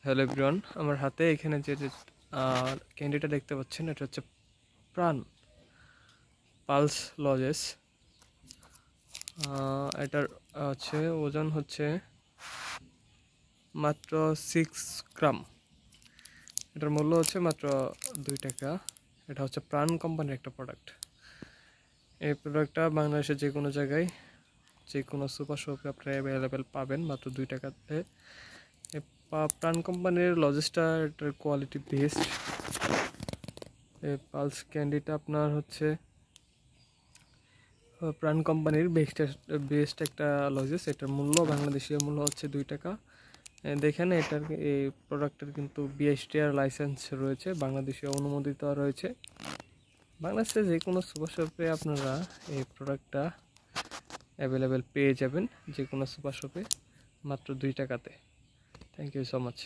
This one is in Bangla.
হ্যালো এভরিওয়ান, আমার হাতে এখানে যে ক্যান্ডিটা দেখতে পাচ্ছেন, এটা হচ্ছে প্রাণ পালস লজেস। এটার হচ্ছে ওজন হচ্ছে মাত্র 6 গ্রাম। এটার মূল্য হচ্ছে মাত্র 2 টাকা। এটা হচ্ছে প্রাণ কোম্পানির একটা প্রোডাক্ট। এই প্রোডাক্টটা বাংলাদেশের যে কোনো জায়গায়, যে কোনো সুপার শপে আপনারা অ্যাভেলেবেল পাবেন মাত্র 2 টাকাতে। প্রাণ কোম্পানির লজেসটা, এটার কোয়ালিটি বেস্ট। এই পালস ক্যান্ডিটা আপনার হচ্ছে প্রাণ কোম্পানির বেস্ট একটা লজেস। এটার মূল্য, বাংলাদেশীয় মূল্য হচ্ছে 2 টাকা। দেখেন, এটার এই প্রোডাক্টের কিন্তু বিএসটিআর লাইসেন্স রয়েছে, বাংলাদেশীয় অনুমোদিত রয়েছে। বাংলাদেশে যে কোনো সুপার শপে আপনারা এই প্রোডাক্টটা অ্যাভেলেবেল পেয়ে যাবেন, যে কোনো সুপার শপে মাত্র 2 টাকাতে। Thank you so much.